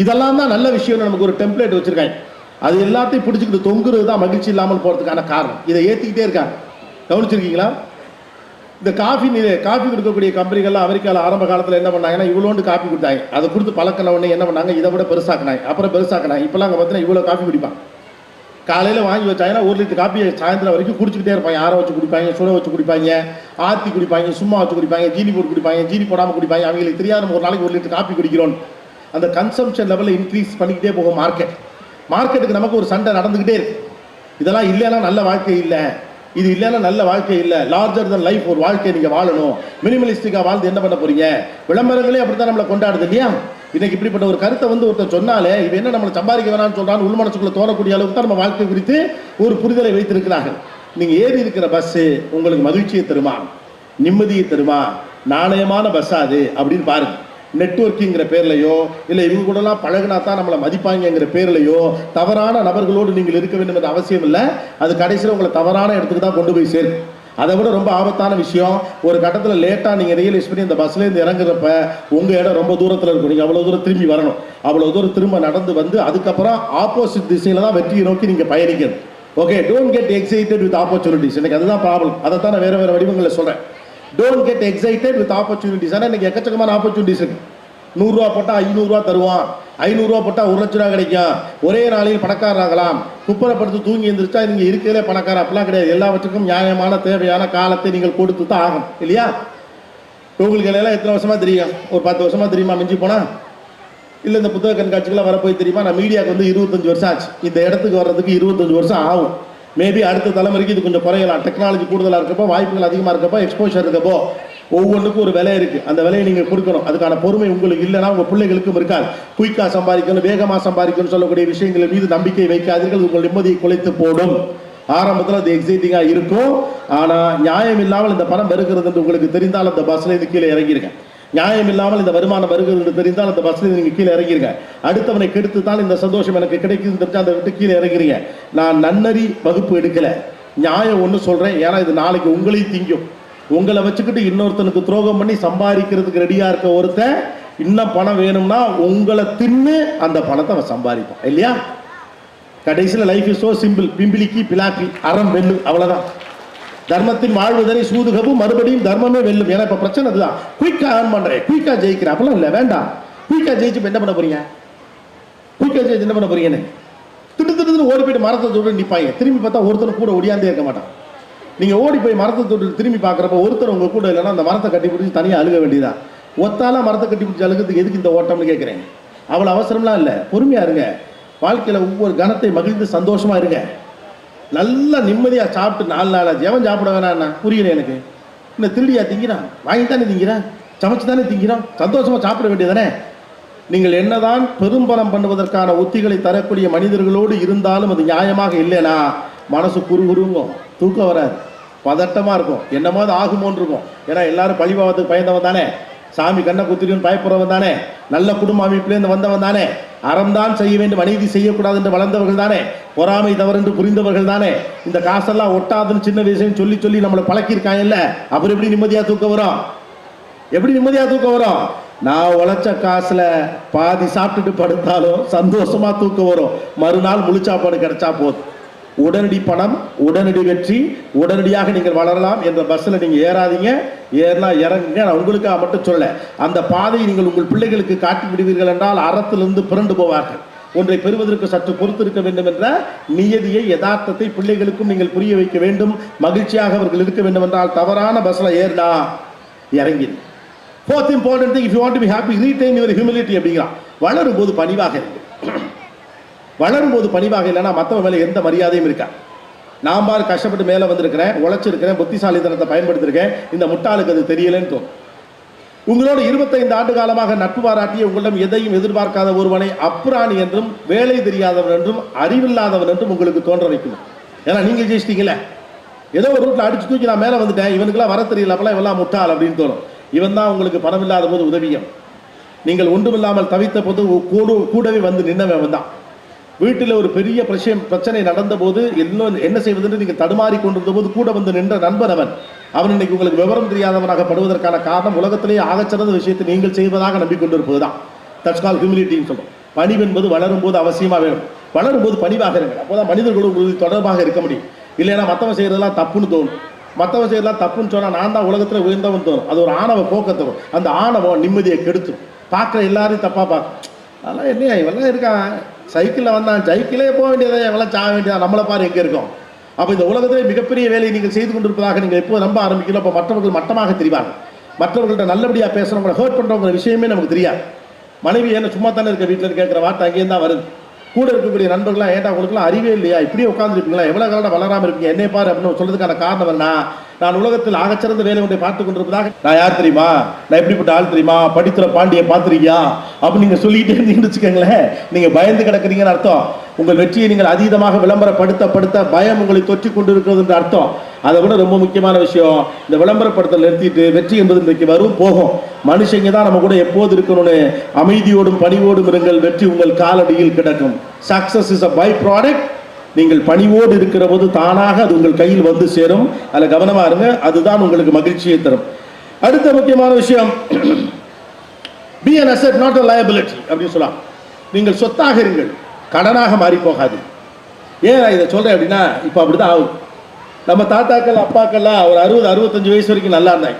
இதெல்லாம் தான் நல்ல விஷயம். நமக்கு ஒரு டெம்ப்ளேட் வச்சிருக்காங்க. அது எல்லாத்தையும் பிடிச்சிக்கிட்டு தொங்குறது தான் மகிழ்ச்சி இல்லாமல் போகிறதுக்கான காரணம். இதை ஏற்றிக்கிட்டே இருக்காங்க. கவனிச்சிருக்கீங்களா? இந்த காஃபி கொடுக்கக்கூடிய கம்பெனிகள்லாம் அமெரிக்காவில் ஆரம்ப காலத்தில் என்ன பண்ணாங்கன்னா இவ்வளோண்டு காஃபி கொடுத்தாங்க. அதை கொடுத்து பழக்கின உடனே என்ன பண்ணாங்க, இதை விட பெருசாக்கினாங்க. அப்புறம் பெருசாக்கினாங்க. இப்போலாம் அங்கே பார்த்தீங்கன்னா இவ்வளோ காஃபி குடிப்பாங்க. காலையில் வாங்கி வச்சாங்கன்னா 1 லிட்டர் காஃபியை சாயந்தரம் வரைக்கும் குடிச்சிக்கிட்டே இருப்பாங்க. ஆற வச்சு குடிப்பாங்க, சுட வச்சு குடிப்பாங்க, ஆற்றி குடிப்பாங்க, சும்மா வச்சு குடிப்பாங்க, ஜீனி போட்டு குடிப்பாங்க, ஜீனி போடாமல் குடிப்பாங்க. அவங்களுக்கு தெரியாத ஒரு நாளைக்கு 1 லிட்டர் காஃபி குடிக்கிறோம். அந்த கன்சம்ஷன் லெவலில் இன்க்ரீஸ் பண்ணிக்கிட்டே போகும் மார்க்கெட்டுக்கு. நமக்கு ஒரு சண்டை நடந்துக்கிட்டே இருக்கு. இதெல்லாம் இல்லைன்னா நல்ல வாழ்க்கை இல்லை, இது இல்லைன்னா நல்ல வாழ்க்கை இல்லை. லார்ஜர் தன் லைஃப் ஒரு வாழ்க்கையை நீங்கள் வாழணும். மினிமலிஸ்டிக்காக வாழ்ந்து என்ன பண்ண போறீங்க? விளம்பரங்களே அப்படி தான் நம்மளை கொண்டாடுது இல்லையா? இன்னைக்கு இப்படிப்பட்ட ஒரு கருத்தை ஒருத்தர் சொன்னாலே இது என்ன நம்மளை சம்பாதிக்க வேணாம்னு சொல்றான்னு உள் மனசுக்குள்ள தோணக்கூடிய அளவுக்கு தான் நம்ம வாழ்க்கை குறித்து ஒரு புரிதலை வைத்திருக்கிறார்கள். நீங்க ஏறி இருக்கிற பஸ் உங்களுக்கு மகிழ்ச்சியை தருமா, நிம்மதியை தருமா, நாணயமான பஸ்ஸா அது அப்படின்னு பாருங்க. நெட்வொர்க்கிங்கிற பேர்லையோ இல்லை இவங்க கூடலாம் பழகினா தான் நம்மளை மதிப்பாங்கிற பேர்லையோ தவறான நபர்களோடு நீங்கள் இருக்க வேண்டும் என்ற அவசியம் இல்லை. அது கடைசியில் உங்களை தவறான இடத்துக்கு தான் கொண்டு போய் சேரும். அதை விட ரொம்ப ஆபத்தான விஷயம், ஒரு கட்டத்தில் லேட்டாக நீங்கள் ரியலைஸ் பண்ணி அந்த பஸ்லேருந்து இறங்குறப்ப உங்கள் இடம் ரொம்ப தூரத்தில் இருக்கும். நீங்கள் அவ்வளோ தூரம் திரும்பி வரணும். அவ்வளோ தூரம் திரும்ப நடந்து வந்து அதுக்கப்புறம் ஆப்போசிட் திசையில் தான் வெற்றியை நோக்கி நீங்கள் பயணிக்கணும். Okay, don't get excited with opportunities. எனக்கு அதுதான் ப்ராப்ளம். அதை தான் நான் வேறு வடிவங்களில் சொல்கிறேன். Don't get excited with opportunities. ஆனால் இன்னைக்கு எக்கச்சக்கமான ஆப்பர்ச்சுனிட்டிஸ் இருக்கு. 100 ரூபா போட்டால் 500 ரூபா தருவான், 500 ரூபா போட்டால் 1 லட்ச ரூபா கிடைக்கும், ஒரே நாளில் பணக்காரராகலாம், குப்பரப்படுத்து தூங்கி எழுந்திரிச்சா நீங்கள் இருக்கிறதே பணக்காரர். அப்படிலாம் கிடையாது. எல்லாவற்றுக்கும் நியாயமான தேவையான காலத்தை நீங்கள் கொடுத்து தான் ஆகணும் இல்லையா? உங்களுக்கு எல்லாம் எத்தனை வருஷமா தெரியும்? ஒரு 10 வருஷமா தெரியுமா மிஞ்சி போனா? இல்லை இந்த புத்தக கண்காட்சிகளாக வரப்போய் தெரியுமா? நான் மீடியாவுக்கு 25 வருஷம் ஆச்சு. இந்த இடத்துக்கு வர்றதுக்கு 25 வருஷம் ஆகும். மேபி அடுத்த தலைமுறைக்கு இது கொஞ்சம் குறையலாம். டெக்னாலஜி கூடுதலாக இருக்கப்போ, வாய்ப்புகள் அதிகமாக இருக்கப்போ, எக்ஸ்போஷர் இருக்கப்போ ஒவ்வொன்றுக்கும் ஒரு விலை இருக்குது. அந்த விலையை நீங்கள் கொடுக்கணும். அதுக்கான பொறுமை உங்களுக்கு இல்லைன்னா உங்கள் பிள்ளைகளுக்கும் இருக்காது. குயிக்காக சம்பாதிக்கணும், வேகமாக சம்பாதிக்கணும்னு சொல்லக்கூடிய விஷயங்கள் மீது நம்பிக்கை வைக்காதீர்கள். உங்கள் நிம்மதியை குலைத்து போடும். ஆரம்பத்தில் அது எக்ஸைட்டிங்காக இருக்கும். ஆனால் நியாயம் இல்லாமல் இந்த பணம் வருகிறது என்று உங்களுக்கு தெரிந்தால் அந்த பஸ்ஸில் இருந்து கீழே இறங்கியிருக்கேன். நியாயம் இல்லாமல் இந்த வருமானம் வருகிறது என்று தெரிந்தால் அந்த பஸ்ஸில் நீங்கள் கீழே இறங்கிருங்க. அடுத்தவனை கெடுத்து தான் இந்த சந்தோஷம் எனக்கு கிடைக்குதுன்னு தெரிஞ்சு அந்த விட்டு கீழே இறங்கிறீங்க. நான் நன்னறி வகுப்பு எடுக்கலை, நியாயம் ஒன்று சொல்கிறேன். ஏன்னா இது நாளைக்கு உங்களையும் திங்கும். உங்களை வச்சுக்கிட்டு இன்னொருத்தனுக்கு துரோகம் பண்ணி சம்பாதிக்கிறதுக்கு ரெடியாக இருக்க ஒருத்தன் இன்னும் பணம் வேணும்னா உங்களை தின்னு அந்த பணத்தை அவன் சம்பாதிப்பான் இல்லையா? கடைசியில் லைஃப் இஸ் சோ சிம்பிள். பிம்பிளிக்கு பிலாப்பி அறம் வெல்லும், அவ்வளோதான். தர்மத்தின் வாழ்வதனை சூதுகவும் மறுபடியும் தர்மமே வெல்லும். ஏன்னா இப்போ பிரச்சனை அதுதான். குயிக்காக ஏர்ன் பண்ணுறேன், குயிக்காக ஜெயிக்கிறேன். அப்பெல்லாம் இல்லை, வேண்டாம். குயிக்காக ஜெயிச்சு இப்போ என்ன பண்ண போறீங்க? குயிக்காக ஜெயிச்சு என்ன பண்ண போறீங்கன்னு திட்டு ஓடி போயிட்டு மரத்தை தொட்டு நிற்பாங்க. திரும்பி பார்த்தா ஒருத்தர் கூட ஒடியாந்தே இருக்க மாட்டான். நீங்கள் ஓடி போய் மரத்தை தொட்டு திரும்பி பார்க்குறப்ப ஒருத்தர் உங்கள் கூட இல்லைன்னா அந்த மரத்தை கட்டி பிடிச்சி தனியாக அழுக வேண்டியதான். ஒத்தாலாம் மரத்தை கட்டி பிடிச்சி அழுகிறதுக்கு எதுக்கு இந்த ஓட்டம்னு கேட்குறேன். அவ்வளோ அவசரம்லாம் இல்லை. பொறுமையாக இருங்க. வாழ்க்கையில் ஒவ்வொரு கணத்தை மகிழ்ந்து சந்தோஷமாக இருங்க. நல்லா நிம்மதியாக சாப்பிட்டு 4 நாளாச்சு. எவன் சாப்பிட வேணாண்ணா? புரியல எனக்கு. இன்னும் திருடியா திங்கிறான்? வாங்கித்தானே திங்கிறான், சமைச்சு தானே திங்கிறான். சந்தோஷமாக சாப்பிட வேண்டியதானே? நீங்கள் என்னதான் பெரும்பலம் பண்ணுவதற்கான உத்திகளை தரக்கூடிய மனிதர்களோடு இருந்தாலும் அது நியாயமாக இல்லைன்னா மனசு குறுகுறுங்கும், தூக்கம் வராது, பதட்டமாக இருக்கும், என்னமாவது ஆகுமோன்னு இருக்கும். ஏன்னா எல்லாரும் பழிபாவத்துக்கு பயந்தவன் தானே, சாமி கண்ணை குத்திரின்னு பயப்படுறவன் தானே, நல்ல குடும்ப அமைப்பிலேருந்து வந்தவன் தானே, அறம்தான் செய்ய வேண்டும் அநீதி செய்யக்கூடாது என்று வளர்ந்தவர்கள் தானே, பொறாமை தவறு புரிந்தவர்கள் தானே. இந்த காசெல்லாம் ஒட்டாதுன்னு சின்ன வயசுன்னு சொல்லி சொல்லி நம்மளை பழக்கியிருக்காங்கல்ல. அப்புறம் எப்படி நிம்மதியாக தூக்கம் வரும்? எப்படி நிம்மதியாக தூக்கம் வரும்? நான் உழைச்ச காசுல பாதி சாப்பிட்டுட்டு படுத்தாலும் சந்தோஷமா தூக்கம் வரும். மறுநாள் முழுச்சாப்பாடு கிடைச்சா போதும். உடனடி பணம், உடனடி வெற்றி, உடனடியாக நீங்கள் வளரலாம் என்ற பஸ்ஸில் நீங்கள் ஏறாதீங்க. ஏறினா இறங்குங்க. நான் உங்களுக்காக மட்டும் சொல்ல, அந்த பாதையை நீங்கள் உங்கள் பிள்ளைகளுக்கு காட்டி விடுவீர்கள் என்றால் அறத்திலிருந்து பிறண்டு போவார்கள். ஒன்றை பெறுவதற்கு சற்று பொறுத்திருக்க வேண்டும் என்ற நியதியை, யதார்த்தத்தை பிள்ளைகளுக்கும் நீங்கள் புரிய வைக்க வேண்டும். மகிழ்ச்சியாக அவர்கள் இருக்க வேண்டும் என்றால் தவறான பஸ்ஸில் ஏறினா இறங்கி. Fourth important thing, if you want to be happy, retain your humility அப்படிங்கிறான். வளரும் போது பணிவாக இருக்கு. வளரும் போது பணிவாக இல்லைன்னா மற்றவங்க மேலே எந்த மரியாதையும் இருக்கா. நான் பாரு கஷ்டப்பட்டு மேலே வந்திருக்கிறேன், உழைச்சிருக்கிறேன், புத்திசாலித்தனத்தை பயன்படுத்திருக்கேன், இந்த முட்டாளுக்கு அது தெரியலன்னு தோணும். உங்களோட 25 ஆண்டு காலமாக நட்பு பாராட்டிய உங்களிடம் எதையும் எதிர்பார்க்காத ஒருவனை அப்ராணி என்றும் வேலை தெரியாதவன் என்றும் அறிவில்லாதவன் என்றும் உங்களுக்கு தோன்ற வைக்கணும். ஏன்னா நீங்கள் ஜெயிச்சிட்டீங்களே. ஏதோ ஒரு ரூட்டில் அடிச்சு தூக்கி நான் மேலே வந்துட்டேன், இவனுக்குலாம் வர தெரியல, அப்பெல்லாம் இவெல்லாம் முட்டாள் அப்படின்னு தோணும். இவன் தான் உங்களுக்கு பணம் இல்லாத போது உதவியம். நீங்கள் ஒன்றுமில்லாமல் தவித்த போது கூடவே வந்து நின்னவன் தான். வீட்டில் ஒரு பெரிய பிரச்சனை நடந்த போது என்ன செய்வதென்று நீங்கள் தடுமாறி கொண்டிருந்த போது கூட வந்து நின்ற நண்பன் அவன். அவன் இன்னைக்கு உங்களுக்கு விவரம் தெரியாதவனாக படுவதற்கான காரணம் உலகத்திலேயே ஆகச்சிறந்த விஷயத்தை நீங்கள் செய்வதாக நம்பிக்கொண்டிருப்பது தான். தட்ஸ் கால் ஹியூமிலிட்டின்னு சொல்றோம். பணிவு என்பது வளரும் போது அவசியமாக வேணும். வளரும் போது பணிவாக இருங்கள். அப்போதான் மனிதர்களோடு உங்களுக்கு தொடர்பாக இருக்க முடியும். இல்லைன்னா மற்றவன் செய்யறதெல்லாம் தப்புன்னு தோணும். மற்றவன் செய்யறதெல்லாம் தப்புன்னு சொன்னால் நான் தான் உலகத்தில் உயர்ந்தவன் தோணும். அது ஒரு ஆணவ போக்கத்தை. அந்த ஆணவம் நிம்மதியை கெடுத்துரும். பார்க்குற எல்லாரையும் தப்பாக பார்க்கும். அதெல்லாம் என்ன இவெல்லாம் இருக்கான், சைக்கிளில் வந்தான், சைக்கிளே போக வேண்டியதை எவெல்லாம் சாக வேண்டியதா, நம்மளை பாரு எங்கே இருக்கோம். அப்போ இந்த உலகத்திலே மிகப்பெரிய வேலையை நீங்கள் செய்து கொண்டிருப்பதாக நீங்கள் எப்போ நம்ப ஆரம்பிக்கிறோம். அப்போ மற்றவர்கள் மட்டமாக தெரிவார்கள். மற்றவர்கள்ட்ட நல்லபடியாக பேசுகிறவங்களை ஹர்ட் பண்ணுறவங்க விஷயமே நமக்கு தெரியாது. மனைவி என்ன சும்மா தானே இருக்க வீட்டில் கேட்குற வார்த்தை அங்கேயும் தான் வருது. கூட இருக்கக்கூடிய நண்பர்களாம் ஏன்டா உங்களுக்குலாம் அறிவே இல்லையா, இப்படியே உட்காந்துருப்பீங்களா, எவ்வளோ காலம் வளராமல் இருப்பீங்க, என்னை பாரு அப்படின்னு சொல்றதுக்கான காரணம் என்ன, நான் உலகத்தில் ஆகச்சிறந்த வேலை ஒன்றை பார்த்து கொண்டிருப்பதாக. நான் யார் தெரியுமா, நான் எப்படிப்பட்ட ஆள் தெரியுமா, படித்துற பாண்டியை பார்த்துருக்கியா அப்படின்னு நீங்கள் சொல்லிக்கிட்டே இருந்தீங்கன்னு வச்சுக்கோங்களேன், நீங்கள் பயந்து கிடக்குறீங்கன்னு அர்த்தம். உங்கள் வெற்றியை நீங்கள் அதீதமாக விளம்பரப்படுத்த பயம் உங்களை தொற்றி கொண்டு இருக்கிறது அர்த்தம். அதை விட ரொம்ப முக்கியமான விஷயம், இந்த விளம்பரப்படுத்தல் நிறுத்திட்டு வெற்றி என்பது இன்றைக்கு வரும் போகும். மனுஷங்க தான் நம்ம கூட எப்போது இருக்கணும்னு அமைதியோடும் பணிவோடும் இருங்கள், வெற்றி உங்கள் காலடியில் கிடக்கும். Success is a by product. நீங்கள் பணிவோடு இருக்கிற போது தானாக அது உங்கள் கையில் வந்து சேரும். அதில் கவனமா இருங்க, அதுதான் உங்களுக்கு மகிழ்ச்சியை தரும். அடுத்த முக்கியமான விஷயம், be an asset not a liability அப்படின்னு சொல்லலாம். நீங்கள் சொத்தாக இருங்கள், கடனாக மாறி போகாது. ஏன் நான் இதை சொல்றேன் அப்படின்னா, இப்போ அப்படிதான் ஆகும். நம்ம தாத்தாக்கள் அப்பாக்கள்லாம் ஒரு 60-65 வயசு வரைக்கும் நல்லா இருந்தாங்க.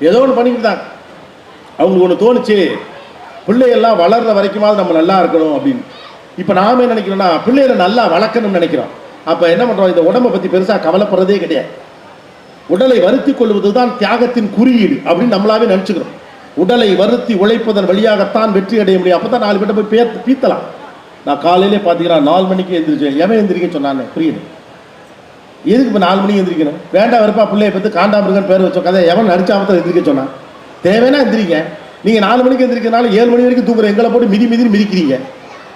ஏதோ ஒன்று பண்ணிக்கிட்டு தான். அவங்களுக்கு ஒன்று தோணுச்சு, பிள்ளைகள்லாம் வளர்ற வரைக்குமாவது நம்ம நல்லா இருக்கணும் அப்படின்னு. இப்போ நாம என்ன நினைக்கிறோம்னா, பிள்ளைகளை நல்லா வளர்க்கணும்னு நினைக்கிறோம். அப்போ என்ன பண்ணுறோம், இந்த உடம்பை பற்றி பெருசாக கவலைப்படுறதே கிடையாது. உடலை வருத்தி கொள்வது தான் தியாகத்தின் குறியீடு அப்படின்னு நம்மளாவே நினச்சிக்கிறோம். உடலை வருத்தி உழைப்பதன் வழியாகத்தான் வெற்றி அடைய முடியும். அப்போ தான் 4 பேர்ட்ட போய் பீத்தலாம். நான் காலையிலே பார்த்தீங்கன்னா 4 மணிக்கு எழுந்திரிச்சேன். எவன் எந்திரிக்க சொன்னான்னு புரியுது. எதுக்கு இப்போ 4 மணிக்கு எந்திரிக்கணும்? வேண்டாம் வெறுப்பா பிள்ளைய பற்றி காண்டாமிருகன் பேர் வச்சோம் கதை எவன் நடிச்சாமத்தான் எந்திரிக்க சொன்னான். தேவைன்னா எந்திரிங்க. நீங்கள் 4 மணிக்கு எந்திரிக்கிறனால 7 மணி வரைக்கும் தூங்குற எங்களை போட்டு மிதின்னு மிதிக்கிறீங்க.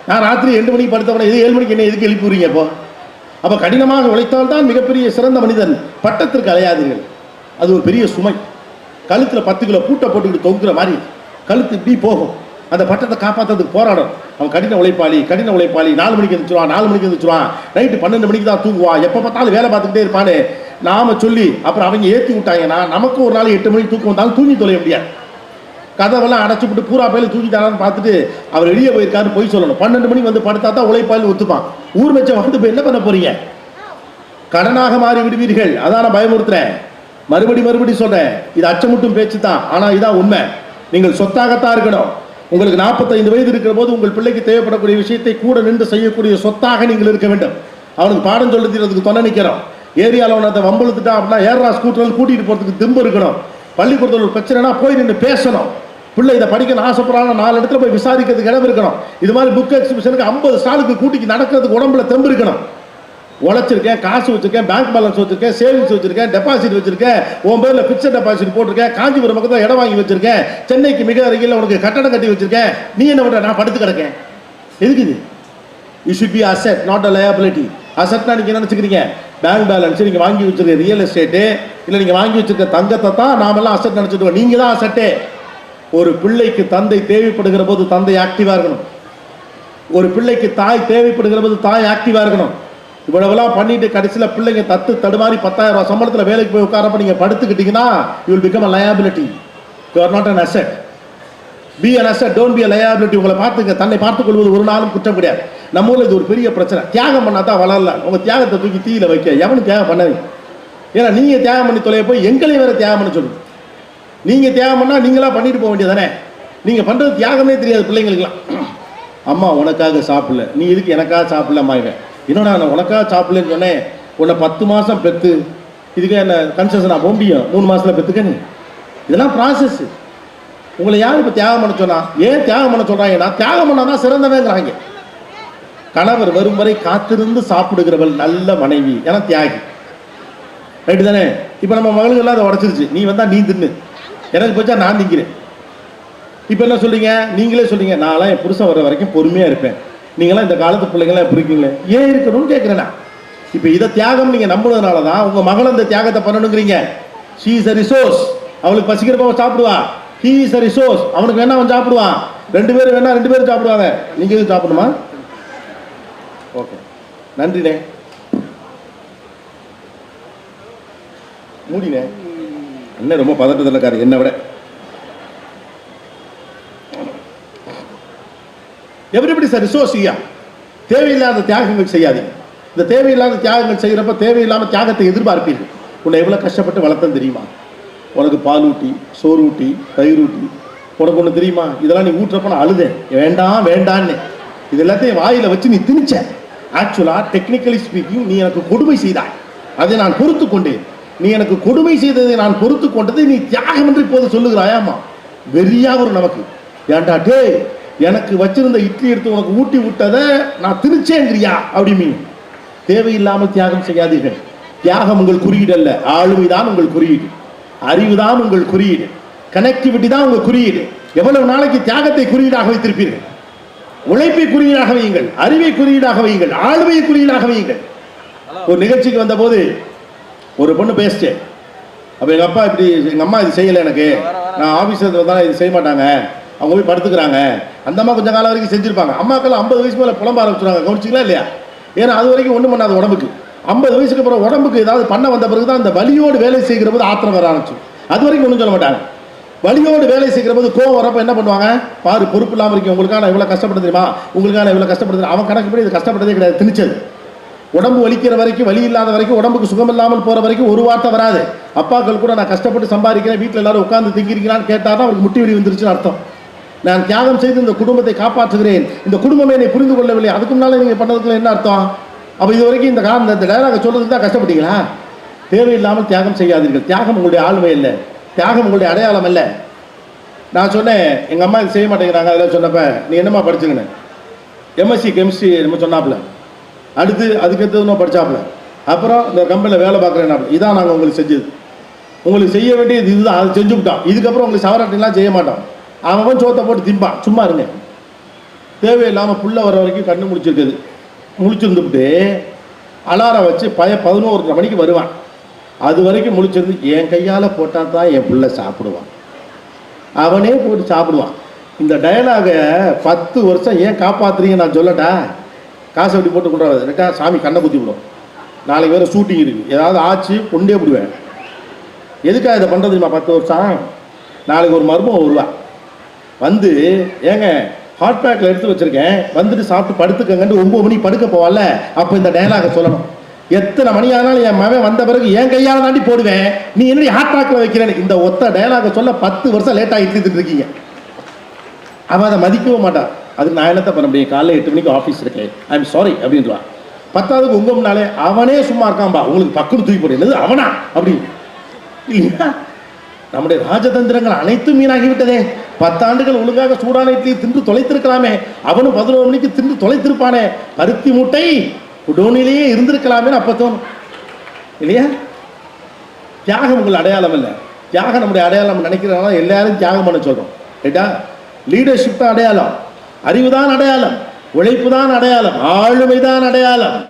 நான் ராத்திரி 2 மணிக்கு படுத்தவன இது 7 மணிக்கு என்ன எதுக்கு எழுப்பி விடுறீங்க? அப்போ கடினமாக உழைத்தால்தான் மிகப்பெரிய சிறந்த மனிதன். பட்டத்திற்கு அலையாதீர்கள், அது ஒரு பெரிய சுமை. கழுத்தில் 10 கிலோ பூட்டை போட்டுக்கிட்டு தொங்குற மாதிரி கழுத்து இப்படி போகும். அந்த பட்டத்தை காப்பாற்றுறதுக்கு போராடும். அவன் கடின உழைப்பாளி 4 மணிக்கு எழுந்திரிச்சுவான், நைட்டு 12 மணிக்கு தான் தூங்குவான், எப்போ பார்த்தாலும் வேலை பார்த்துக்கிட்டே இருப்பானு நாம சொல்லி அப்புறம் அவங்க ஏற்றி விட்டாங்கன்னா நமக்கு ஒரு நாள் 8 மணிக்கு தூக்கம் வந்தாலும் தூங்கி தொலைய முடியாது. கதவெல்லாம் அடைச்சி விட்டு பூரா பேர் தூக்கிட்டாங்கன்னு பார்த்துட்டு அவர் வெளியே போயிருக்காரு போய் சொல்லணும். 12 மணிக்கு வந்து படுத்தா தான் உழைப்பாளி ஒத்துப்பான். ஊர் மெச்சம் வந்து இப்போ என்ன பண்ண போறீங்க? கடனாக மாறி விடுவீர்கள். அதான் நான் பயமுறுத்துறேன், மறுபடி சொல்றேன். இது அச்சமுட்டும் பேச்சு தான், ஆனால் இதான் உண்மை. நீங்கள் சொத்தாகத்தான் இருக்கணும். உங்களுக்கு 45 வயது இருக்கிற போது உங்கள் பிள்ளைக்கு தேவைப்படக்கூடிய விஷயத்தை கூட நின்று செய்யக்கூடிய சொத்தாக நீங்கள் இருக்க வேண்டும். அவனுக்கு பாடம் சொல்லுறதுக்கு தொலை நிற்கிறோம். ஏரியாவில் அவனை வம்பளுத்துட்டா அப்படின்னா ஏறா ஸ்கூட்டர் கூட்டிகிட்டு போகிறதுக்கு திம்பு இருக்கணும். பள்ளிக்கூடத்தில் ஒரு பிரச்சனைனா போய் நின்று பேசணும். பிள்ளை இதை படிக்கணும் ஆசைப்படுறாங்க, 4 இடத்துல போய் விசாரிக்கிறதுக்கு இடம் இருக்கணும். இது மாதிரி புக் எக்ஸிபிஷனுக்கு 50 ஸ்டாலுக்கு கூட்டிக்கு நடக்கிறதுக்கு உடம்புல தெம்பு இருக்கணும். உழைச்சிருக்கேன், காசு வச்சிருக்கேன், பேங்க் பேலன்ஸ் வச்சிருக்கேன், சேவிங்ஸ் வச்சிருக்கேன், டெபாசிட் வச்சிருக்கேன், உன் பேர்ல பிக்சட் டெபாசிட் போட்டிருக்கேன், காஞ்சிபுரம் பக்கத்தில் இடம் வாங்கி வச்சிருக்கேன், சென்னைக்கு மிக அருகில் உனக்கு கட்டடம் கட்டி வச்சிருக்கேன். நீ என்ன பண்ற? நான் படுத்து கிடக்கேன். எதுக்கு இது? You should be asset not a liability. அசெட்னா நீங்க என்ன நினைச்சுக்கிறீங்க? பேங்க் பேலன்ஸ், நீங்க வாங்கி வச்சிருக்க ரியல் எஸ்டேட்டு, இல்லை நீங்க வாங்கி வச்சிருக்க தங்கத்தை தான் நாமெல்லாம் அசெட் நினைச்சிட்டு. நீங்க தான் அசெட்டே. ஒரு பிள்ளைக்கு தந்தை தேவைப்படுகிற போது தந்தை ஆக்டிவா இருக்கணும். ஒரு பிள்ளைக்கு தாய் தேவைப்படுகிற போது தாய் ஆக்டிவா இருக்கணும். இவ்வளவுலாம் பண்ணிட்டு கடைசியில் பிள்ளைங்க தடுமாறி 10,000 ரூபாய் சம்பளத்தில் வேலைக்கு போய் உட்காரப்ப நீங்க படுத்துக்கிட்டீங்கன்னா you will become a liability. You are not an asset. Be an asset, don't be a liability. உங்களை பார்த்துங்க, தன்னை பார்த்துக் கொள்வது ஒரு நாளும் குற்றம் கிடையாது. நம்ம ஊரில் இது ஒரு பெரிய பிரச்சனை. தியாகம் பண்ணா தான் வளரல. உங்க தியாகத்தை தூக்கி தீயில வைக்க எவனும் தியாகம் பண்ணாதீங்க. ஏன்னா நீங்க தியாகம் பண்ணி தொலைய போய் எங்களையும் வேற தியாகம் பண்ண சொல்லுங்க. நீங்க தியாகம் பண்ணா நீங்களா பண்ணிட்டு போக வேண்டியதானே. நீங்க பண்றது தியாகமே தெரியாது பிள்ளைங்களுக்குலாம். அம்மா உனக்காக சாப்பிடல, நீ இதுக்கு எனக்காக சாப்பிடலம்மா. இவன் இன்னொன்று நான் உனக்காக சாப்பிடலன்னு சொன்னேன், உன்னை 10 மாதம் பெற்று இதுக்கு என்ன கன்செஷனாக போக முடியும்? 3 மாதத்தில் பெற்றுக்கன்னு. இதெல்லாம் ப்ராசஸ். உங்களை யார் இப்போ தியாகம் பண்ண சொன்னா? ஏன் தியாகம் பண்ண சொல்கிறாங்கன்னா தியாகம் பண்ணால் தான் சிறந்தவங்கிறாங்க. கணவர் வரும் வரை காத்திருந்து சாப்பிடுகிறவள் நல்ல மனைவி, ஏன்னா தியாகி. ரைட்டு தானே? இப்போ நம்ம மகளுக்கெல்லாம் அதை உடச்சிருச்சு. நீ வந்தால் நீ தின்னு, எனக்கு போச்சா நான் திங்கிறேன். இப்போ என்ன சொல்றீங்க? நீங்களே சொல்றீங்க, நான்லாம் என் புருஷன் வர வரைக்கும் பொறுமையாக இருப்பேன். நீங்களாம் இந்த காலத்து பிள்ளைங்களாம் எப்படி இருக்கீங்களே? ஏன் இருக்கணும்னு கேட்குறேன்னா, இப்போ இதை தியாகம் நீங்கள் நம்புனதுனால தான் உங்கள் மகள் அந்த தியாகத்தை பண்ணணுங்கிறீங்க. She is a resource. அவளுக்கு பசிக்கிறப்ப சாப்பிடுவா. He is a resource. அவனுக்கு வேணா அவன் சாப்பிடுவான். 2 பேரும் வேணா 2 பேரும் சாப்பிடுவாங்க. நீங்கள் எதுவும் சாப்பிடணுமா? ஓகே, நன்றிண்ணே. மூடினே. அண்ணன் ரொம்ப பதட்டத்தில் இருக்காரு என்னை விட. எவ்ரிபடி சார் ரிசோர்ஸ் ஐயா. தேவையில்லாத தியாகங்கள் செய்யாதீங்க. இந்த தேவையில்லாத தியாகங்கள் செய்கிறப்ப தேவையில்லாம தியாகத்தை எதிர்பார்ப்பீர்கள். உன்னை எவ்வளோ கஷ்டப்பட்டு வளர்த்தன்னு தெரியுமா? உனக்கு பால் ஊட்டி, சோறு ஊட்டி, தயிர் ஊட்டி, உனக்கு ஒன்று தெரியுமா? இதெல்லாம் நீ ஊட்டுறப்ப நான் அழுதேன், வேண்டாம் வேண்டான்னு. இது எல்லாத்தையும் வாயில வச்சு நீ திணிச்ச. ஆக்சுவலா டெக்னிக்கலி ஸ்பீக்கிங் நீ எனக்கு கொடுமை செய்தாய், அதை நான் பொறுத்து கொண்டேன். நீ எனக்கு கொடுமை செய்ததை நான் பொறுத்து கொண்டதை நீ தியாகம் என்று இப்போது சொல்லுகிறாயாமா? வெறியா வரும் நமக்கு. ஏன்டா டே, எனக்கு வச்சிருந்த இட்லி எடுத்து உனக்கு ஊட்டி விட்டதை நான் திணிச்சேங்கிறியா அப்படி. தேவையில்லாமல் தியாகம் செய்யாதீர்கள். தியாகம் உங்கள் குறியீடு அல்ல, ஆளுமைதான் உங்கள் குறியீடு, அறிவுதான் உங்கள் குறியீடு, கனெக்டிவிட்டி தான் உங்கள் குறியீடு. எவ்வளவு நாளைக்கு தியாகத்தை குறியீடாக வைத்திருப்பீர்கள்? உழைப்பை குறியீடாக வையுங்கள், அறிவை குறியீடாக வையுங்கள், ஆளுமையை குறியீடாக வையுங்கள். ஒரு நிகழ்ச்சிக்கு வந்த போது ஒரு பொண்ணு பேசிட்டேன். அப்போ எங்கள் அப்பா இப்படி, எங்கள் அம்மா இது செய்யலை, எனக்கு நான் ஆஃபீஸில் வந்தாலும் இது செய்ய மாட்டாங்க, அவங்க போய் படுத்துக்கிறாங்க. அந்த அம்மா கொஞ்சம் காலம் வரைக்கும் செஞ்சுருப்பாங்க. அம்மாக்கெல்லாம் 50 வயசு மேலே புலம்ப ஆரம்பிச்சுருவாங்க. கவனிச்சிங்களா இல்லையா? ஏன்னா அது வரைக்கும் ஒன்றும் பண்ணாத உடம்புக்கு. 50 வயசுக்கு அப்புறம் உடம்புக்கு ஏதாவது பண்ண வந்த பிறகு தான் அந்த வலியோடு வேலை செய்கிற போது ஆத்திரம் வர ஆரம்பிச்சு. அது வரைக்கும் ஒன்றும் சொல்ல மாட்டாங்க. வலியோடு வேலை செய்கிற போது கோவம் வரப்போ என்ன பண்ணுவாங்க? பாரு, பொறுப்பு இல்லாமல் இருக்கு, உங்களுக்கான இவ்வளோ கஷ்டப்பட்டு தெரியுமா, உங்களுக்கான இவ்வளோ கஷ்டப்படுது. அவன் கணக்குப்படி இது கஷ்டப்பட்டதே கிடையாது, திணிச்சது. உடம்பு வலிக்கிற வரைக்கும், வலி இல்லாத வரைக்கும், உடம்புக்கு சுகம் இல்லாமல் போகிற வரைக்கும் ஒரு வார்த்தை வராது. அப்பாக்கள் கூட நான் கஷ்டப்பட்டு சம்பாதிக்கிறேன், வீட்டில் எல்லாரும் உட்காந்து திங்கிறீங்களான்னு கேட்டால் தான் அவருக்கு முட்டி வலி வந்துருச்சுன்னு அர்த்தம். நான் தியாகம் செய்து இந்த குடும்பத்தை காப்பாற்றுகிறேன், இந்த குடும்பமே என்னை புரிந்து கொள்ளவில்லை, அதுக்கு முன்னாலே நீங்கள் பண்ணதுக்குள்ள என்ன அர்த்தம்? அப்போ இது வரைக்கும் இந்த டைலாக சொல்றதுக்கு தான் கஷ்டப்பட்டீங்களா? தேவையில்லாமல் தியாகம் செய்யாதீர்கள். தியாகம் உங்களுடைய ஆளுமை இல்லை, தியாகம் உங்களுடைய அடையாளம் இல்லை. நான் சொன்னேன், எங்கள் அம்மா இது செய்ய மாட்டேங்கிறாங்க. அதெல்லாம் சொன்னப்ப நீ என்னம்மா படிச்சுங்கன்னு, எம்எஸ்சி கெமிஸ்ட்ரி நம்ம சொன்னாப்புல, அடுத்து அதுக்கடுத்து இன்னும் படித்தாப்புல, அப்புறம் இந்த கம்பெனியில் வேலை பார்க்குறேன்னாப்புல. இதான் நாங்கள் உங்களுக்கு செஞ்சது, உங்களுக்கு செய்ய வேண்டியது இதுதான், அது செஞ்சு விட்டோம். இதுக்கப்புறம் உங்களுக்கு சவராட்டிலாம் செய்ய மாட்டோம். அவன் சோத்தை போட்டு திம்பான், சும்மா இருங்க. தேவையில்லாமல் புள்ள வர வரைக்கும் கண்ணு முடிச்சிருக்குது. முழிச்சிருந்துவிட்டு அலாரம் வச்சு 11:30 மணிக்கு வருவான். அது வரைக்கும் முழிச்சிருந்து என் கையால் போட்டால் தான் என் பிள்ளை சாப்பிடுவான், அவனே போட்டு சாப்பிடுவான். இந்த டயலாகை 10 வருஷம் ஏன் காப்பாற்றுறீங்க நான் சொல்லட்டா? காசை அப்படி போட்டு கொண்டாடுறது ரெட்டா, சாமி கண்ணை குத்தி விடும். நாளைக்கு வேறு ஷூட்டிங் இருக்குது, ஏதாவது ஆச்சு கொண்டே விடுவேன். எதுக்காக இதை பண்ணுறது தெரியுமா? 10 வருஷம். நாளைக்கு ஒரு மர்மம் வருவா வந்து, ஏங்க ஹாட் பேக்கில் எடுத்து வச்சுருக்கேன், வந்துட்டு சாப்பிட்டு படுத்துக்கங்கன்ட்டு 9 மணிக்கு படுக்க போவால, அப்போ இந்த டயலாகை சொல்லணும். எத்தனை மணி ஆனாலும் என் மகன் வந்த பிறகு என் கையால் தாண்டி போடுவேன், நீ என்னடி ஹாட் பேக்கில் வைக்கிறேன்னு. இந்த ஒத்த டயலாகை சொல்ல 10 வருஷம் லேட்டாக இட்டுட்டு இருக்கீங்க. அவன் அதை மதிக்கவும் மாட்டான். அதுக்கு நான் என்னத்தை பண்ண முடியும்? காலையில் 8 மணிக்கு ஆஃபீஸ் இருக்கேன், ஐ எம் சாரி அப்படின்றான். 10வது உங்க முன்னாலே அவனே சும்மா இருக்கான்பா, உங்களுக்கு பக்குன்னு தூக்கி போடுறது அவனா அப்படி இல்லையா? நம்முடைய ராஜதந்திரங்கள் அனைத்தும் வீணாகிவிட்டதே. 10 ஆண்டுகள் ஒழுங்காக சூடான இட்லி தின்று தொலைத்திருக்கலாமே, அவனும் 11 மணிக்கு தின்று தொலைத்திருப்பானே, பருத்தி மூட்டை குடோனிலேயே இருந்திருக்கலாமே அப்போ தோணும் இல்லையா? தியாகம் உங்கள் அடையாளம் இல்லை. தியாகம் நம்முடைய அடையாளம் நினைக்கிறதுனால எல்லாரும் தியாகம் பண்ண சொல்றோம். ரைட்டா? லீடர்ஷிப் தான் அடையாளம், அறிவு தான் அடையாளம், உழைப்பு தான் அடையாளம், ஆளுமை தான் அடையாளம்.